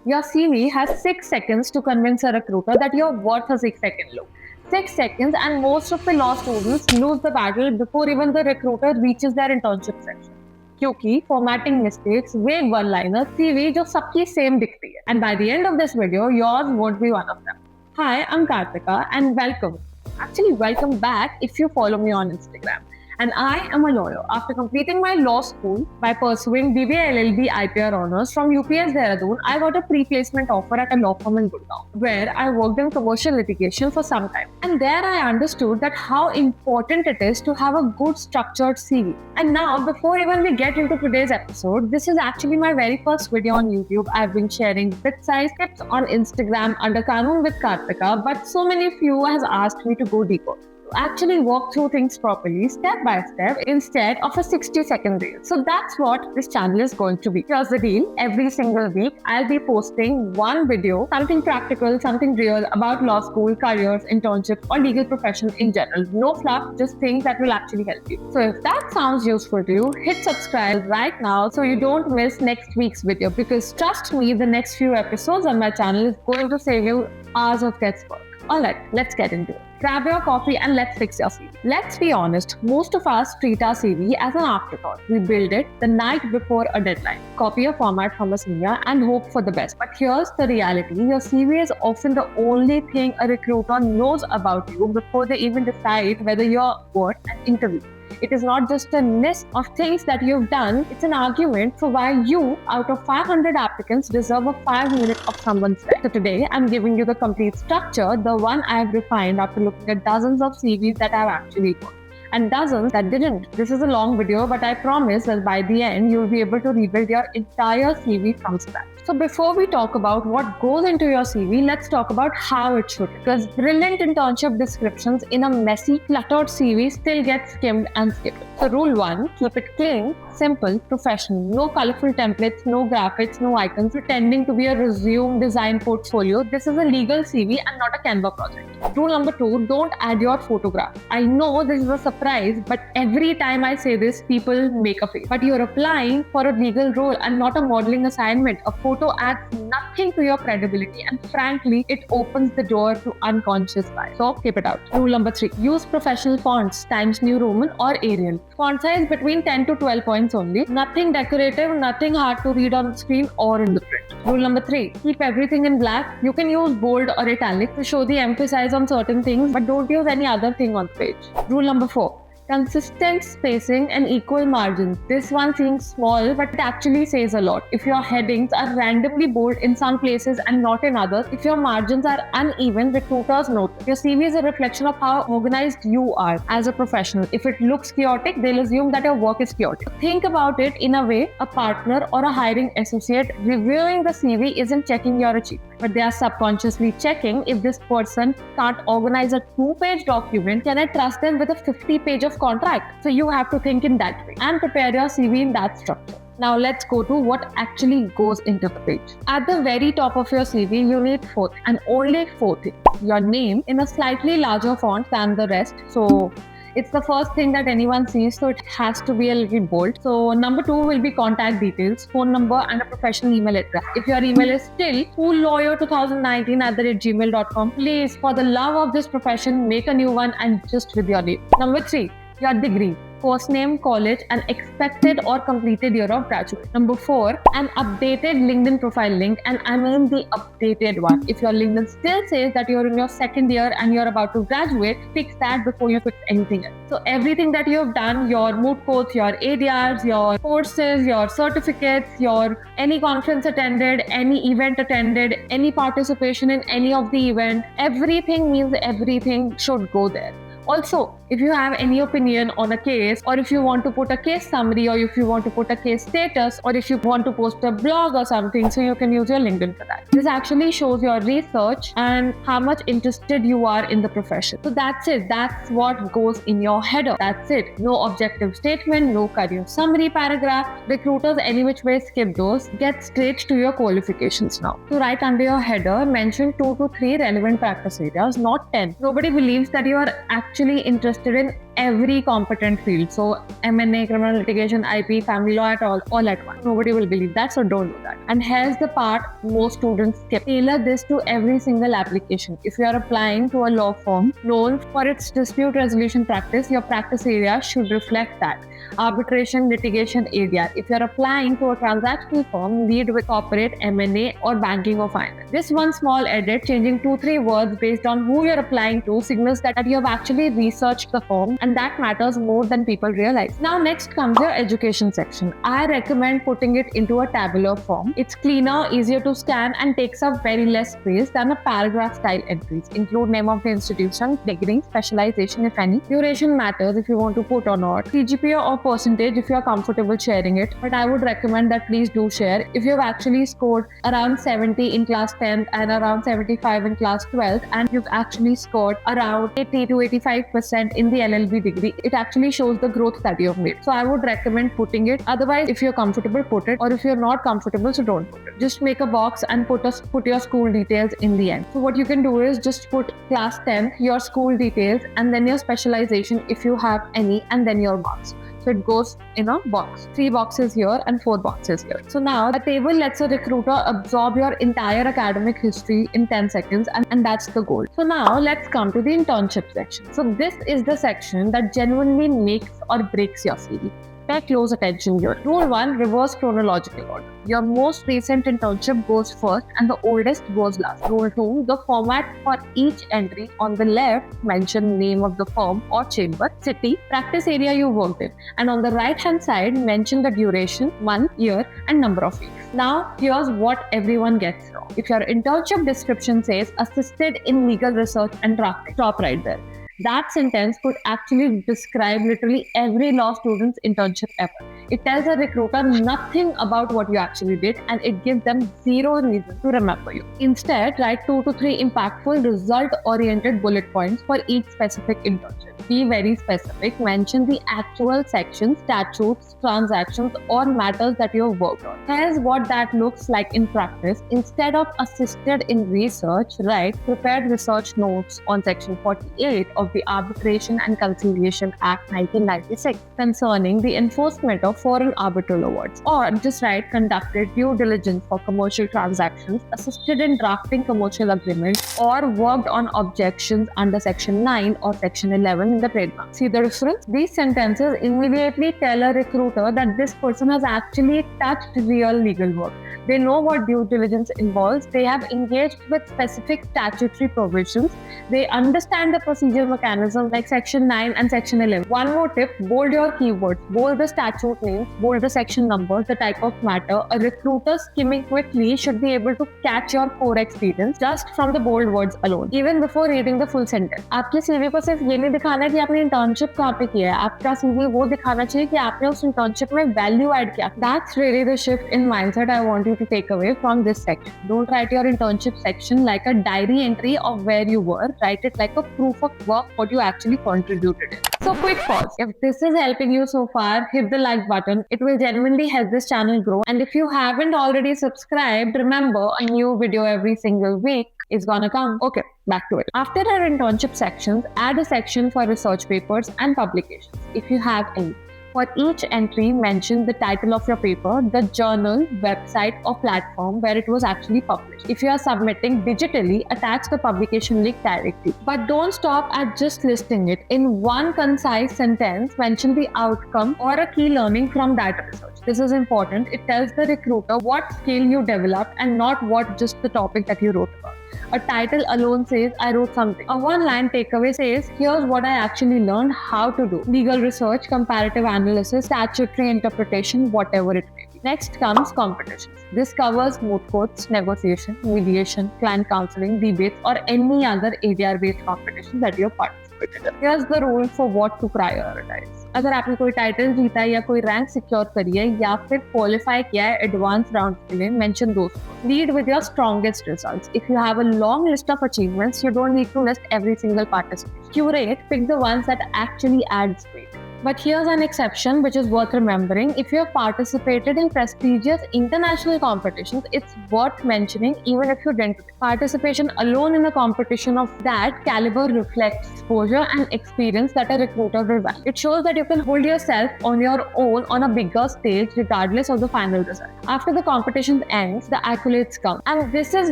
Your CV has 6 seconds to convince a recruiter that you're worth a 6-second look. 6 seconds, and most of the law students lose the battle before even the recruiter reaches their internship section. क्योंकि formatting mistakes, vague one-liners, CV जो सबकी same दिखती है. And by the end of this video, yours won't be one of them. Hi, I'm Kartika and welcome. Actually, welcome back if you follow me on Instagram. And I am a lawyer. After completing my law school by pursuing BBA LLB IPR honors from UPS Dehradun, I got a pre-placement offer at a law firm in Gurgaon, where I worked in commercial litigation for some time. And there I understood that how important it is to have a good structured CV. And now, before even we get into today's episode, this is actually my very first video on YouTube. I've been sharing bit-sized tips on Instagram under Kanun with Kartika, but so many of you has asked me to go deeper. Actually walk through things properly, step by step, instead of a 60-second reel. So that's what this channel is going to be. Here's the deal. Every single week, I'll be posting one video, something practical, something real about law school, careers, internships, or legal profession in general. No fluff, just things that will actually help you. So if that sounds useful to you, hit subscribe right now so you don't miss next week's video, because trust me, the next few episodes on my channel is going to save you hours of guesswork. Alright, let's get into it. Grab your coffee and let's fix your CV. Let's be honest, most of us treat our CV as an afterthought. We build it the night before a deadline, copy a format from a senior and hope for the best. But here's the reality. Your CV is often the only thing a recruiter knows about you before they even decide whether you're worth an interview. It is not just a list of things that you've done, it's an argument for why you, out of 500 applicants, deserve a 5 minutes of someone's time. So today, I'm giving you the complete structure, the one I've refined after looking at dozens of CVs that I've actually got. And dozens that didn't. This is a long video, but I promise that by the end, you'll be able to rebuild your entire CV from scratch. So before we talk about what goes into your CV, let's talk about how it should. Because brilliant internship descriptions in a messy, cluttered CV still get skimmed and skipped. So rule 1, keep it clean, simple, professional. No colorful templates, no graphics, no icons, pretending to be a resume design portfolio. This is a legal CV and not a Canva project. Rule number 2, don't add your photograph. I know this is a surprise, but every time I say this, people make a face. But you're applying for a legal role and not a modeling assignment. A photo adds nothing to your credibility, and frankly, it opens the door to unconscious bias. So keep it out. Rule number 3, use professional fonts, Times New Roman or Arial. Font size between 10 to 12 points only. Nothing decorative, nothing hard to read on the screen or in the print. Rule number 3, keep everything in black. You can use bold or italic to show the emphasis on certain things, but don't use any other thing on the page. Rule number 4, consistent spacing and equal margins. This one seems small, but it actually says a lot. If your headings are randomly bold in some places and not in others, if your margins are uneven, recruiters note. Your CV is a reflection of how organized you are as a professional. If it looks chaotic, they'll assume that your work is chaotic. Think about it in a way, a partner or a hiring associate reviewing the CV isn't checking your achievement, but they are subconsciously checking if this person can't organize a 2-page document, can I trust them with a 50-page of contract? So you have to think in that way and prepare your CV in that structure. Now let's go to what actually goes into the page. At the very top of your CV, you need 4 things, and only 4 things. Your name in a slightly larger font than the rest. So it's the first thing that anyone sees, so it has to be a little bold. So number 2 will be contact details, phone number and a professional email address. If your email is still coollawyer2019@gmail.com, please, for the love of this profession, make a new one and just with your name. Number 3, your degree. First name, college, and expected or completed year of graduate. Number 4, an updated LinkedIn profile link, and I mean the updated one. If your LinkedIn still says that you're in your second year and you're about to graduate, fix that before you fix anything else. So everything that you have done, your moot courts, your ADRs, your courses, your certificates, your any conference attended, any event attended, any participation in any of the event, everything means everything should go there. Also, if you have any opinion on a case, or if you want to put a case summary, or if you want to put a case status, or if you want to post a blog or something, so you can use your LinkedIn for that. This actually shows your research and how much interested you are in the profession. So that's it. That's what goes in your header. That's it. No objective statement, no career summary paragraph. Recruiters any which way skip those. Get straight to your qualifications now. So right under your header, mention 2 to 3 relevant practice areas, not 10. Nobody believes that you are actually interested in every competent field. So M&A, criminal litigation, IP, family law, all at once. Nobody will believe that, so don't do that. And here's the part most students skip. Tailor this to every single application. If you are applying to a law firm known for its dispute resolution practice, your practice area should reflect that. Arbitration, litigation area. If you're applying to a transactional firm, lead with corporate, M&A, or banking or finance. This one small edit, changing 2-3 words based on who you're applying to, signals that you have actually researched the firm, and that matters more than people realize. Now, next comes your education section. I recommend putting it into a tabular form. It's cleaner, easier to scan, and takes up very less space than a paragraph-style entries. Include name of the institution, degree, specialization if any. Duration matters if you want to put or not. CGPA or percentage if you are comfortable sharing it, but I would recommend that please do share. If you've actually scored around 70 in class 10th and around 75 in class 12th, and you've actually scored around 80 to 85% in the LLB degree, it actually shows the growth that you've made. So I would recommend putting it. Otherwise, if you're comfortable, put it, or if you're not comfortable, so don't put it. Just make a box and put your school details in the end. So what you can do is just put class 10, your school details, and then your specialization if you have any, and then your marks. So it goes in a box. 3 boxes here and 4 boxes here. So now a table lets a recruiter absorb your entire academic history in 10 seconds, and that's the goal. So now let's come to the internship section. So this is the section that genuinely makes or breaks your CV. Pay close attention here. Rule 1, reverse chronological order. Your most recent internship goes first and the oldest goes last. Rule 2, the format for each entry on the left mention name of the firm or chamber, city, practice area you worked in, and on the right hand side mention the duration, month, year, and number of weeks. Now here's what everyone gets wrong. If your internship description says assisted in legal research and drafting, stop right there. That sentence could actually describe literally every law student's internship ever. It tells a recruiter nothing about what you actually did, and it gives them zero reason to remember you. Instead, write 2 to 3 impactful, result-oriented bullet points for each specific internship. Be very specific. Mention the actual sections, statutes, transactions, or matters that you have worked on. Here's what that looks like in practice. Instead of assisted in research, write prepared research notes on Section 48 of the Arbitration and Conciliation Act 1996 concerning the enforcement of foreign arbitral awards, or just write conducted due diligence for commercial transactions, assisted in drafting commercial agreements, or worked on objections under Section 9 or Section 11 in the trademark. See the difference? These sentences immediately tell a recruiter that this person has actually touched real legal work. They know what due diligence involves. They have engaged with specific statutory provisions. They understand the procedural mechanism like Section 9 and Section 11. One more tip, bold your keywords. Bold the statute names, bold the section numbers, the type of matter. A recruiter skimming quickly should be able to catch your core experience just from the bold words alone, even before reading the full sentence. आपके CV को सिर्फ ये नहीं दिखाना है कि आपने internship कहाँ पे किया है. आपका CV वो दिखाना चाहिए कि आपने उस internship में value add किया. That's really the shift in mindset I want you to take away from this section. Don't write your internship section like a diary entry of where you were. Write it like a proof of work, what you actually contributed in. So quick pause. If this is helping you so far, hit the like button. It will genuinely help this channel grow. And if you haven't already subscribed, remember a new video every single week is gonna come. Okay, back to it. After our internship sections, add a section for research papers and publications, if you have any. For each entry, mention the title of your paper, the journal, website, or platform where it was actually published. If you are submitting digitally, attach the publication link directly. But don't stop at just listing it. In one concise sentence, mention the outcome or a key learning from that research. This is important. It tells the recruiter what skill you developed and not what just the topic that you wrote about. A title alone says, I wrote something. A one-line takeaway says, here's what I actually learned how to do. Legal research, comparative analysis, statutory interpretation, whatever it may be. Next comes competitions. This covers moot courts, negotiation, mediation, client counseling, debates, or any other ADR-based competition that you're participating in. Here's the rule for what to prioritize. अगर आपने कोई title जीता है या कोई rank secure करी है या फिर क्वालिफाई किया है एडवांस राउंड के लिए, mention those. Lead with your strongest results. If you have a long list of achievements, you don't need to list every single participant. Curate, pick the ones that actually adds weight. But here's an exception which is worth remembering. If you have participated in prestigious international competitions, it's worth mentioning even if you didn't. Participation alone in a competition of that caliber reflects exposure and experience that a recruiter will value. It shows that you can hold yourself on your own on a bigger stage regardless of the final result. After the competition ends, the accolades come. And this is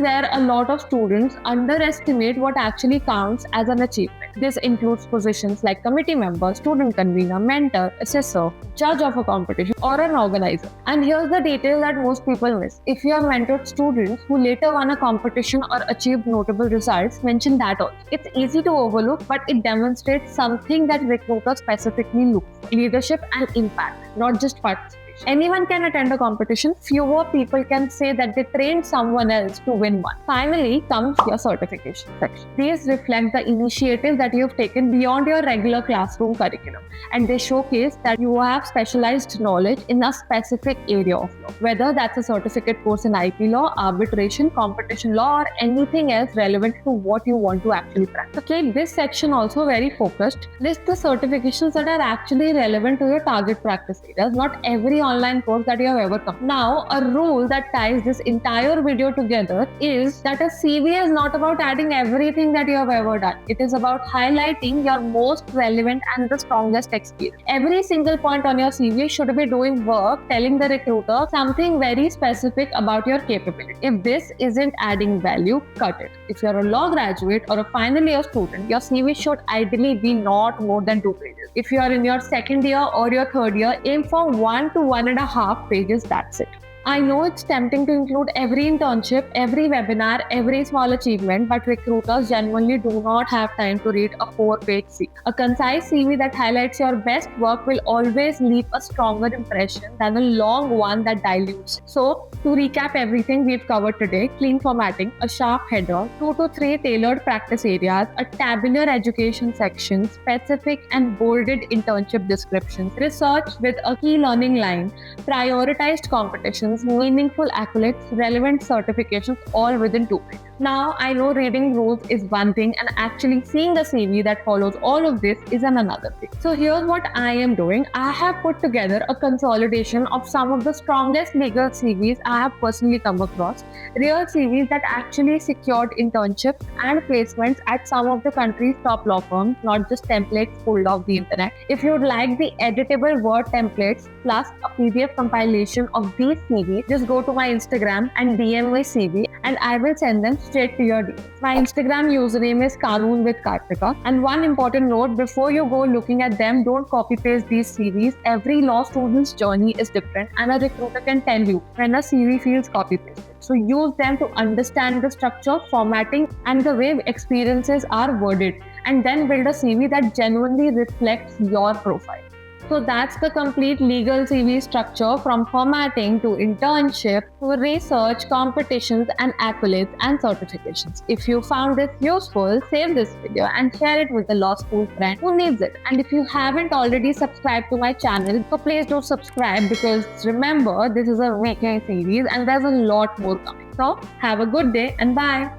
where a lot of students underestimate what actually counts as an achievement. This includes positions like committee member, student convener, mentor, assessor, judge of a competition, or an organizer. And here's the detail that most people miss. If you have mentored students who later won a competition or achieved notable results, mention that also. It's easy to overlook, but it demonstrates something that recruiters specifically look for: leadership and impact, not just participation. Anyone can attend a competition. Fewer people can say that they trained someone else to win one. Finally comes your certification section. These reflect the initiative that you have taken beyond your regular classroom curriculum, and they showcase that you have specialized knowledge in a specific area of law, whether that's a certificate course in IP law, arbitration, competition law, or anything else relevant to what you want to actually practice. Okay, this section also very focused. List the certifications that are actually relevant to your target practice areas, not every online course that you have ever come. Now, a rule that ties this entire video together is that a CV is not about adding everything that you have ever done. It is about highlighting your most relevant and the strongest experience. Every single point on your CV should be doing work telling the recruiter something very specific about your capability. If this isn't adding value, cut it. If you're a law graduate or a final year student, your CV should ideally be not more than 2 pages. If you are in your second year or your third year, aim for 1 to 1.5 pages, that's it. I know it's tempting to include every internship, every webinar, every small achievement, but recruiters genuinely do not have time to read a 4-page CV. A concise CV that highlights your best work will always leave a stronger impression than a long one that dilutes. So, to recap everything we've covered today: clean formatting, a sharp header, 2 to 3 tailored practice areas, a tabular education section, specific and bolded internship descriptions, research with a key learning line, prioritized competitions, meaningful accolades, relevant certifications, all within 2 pages. Now, I know reading rules is one thing and actually seeing a CV that follows all of this is another thing. So here's what I am doing. I have put together a consolidation of some of the strongest legal CVs I have personally come across, real CVs that actually secured internships and placements at some of the country's top law firms, not just templates pulled off the internet. If you'd like the editable Word templates plus a PDF compilation of these CVs, just go to my Instagram and DM my CV and I will send them straight to your DMs. My Instagram username is Kanoon with Kartika. And one important note, before you go looking at them, don't copy paste these CVs. Every law student's journey is different and a recruiter can tell you when a CV feels copy pasted. So use them to understand the structure, formatting, and the way experiences are worded, and then build a CV that genuinely reflects your profile. So that's the complete legal CV structure, from formatting to internship to research, competitions and accolades and certifications. If you found this useful, save this video and share it with a law school friend who needs it. And if you haven't already subscribed to my channel, so please do subscribe, because remember, this is a weekly series and there's a lot more coming. So have a good day and bye.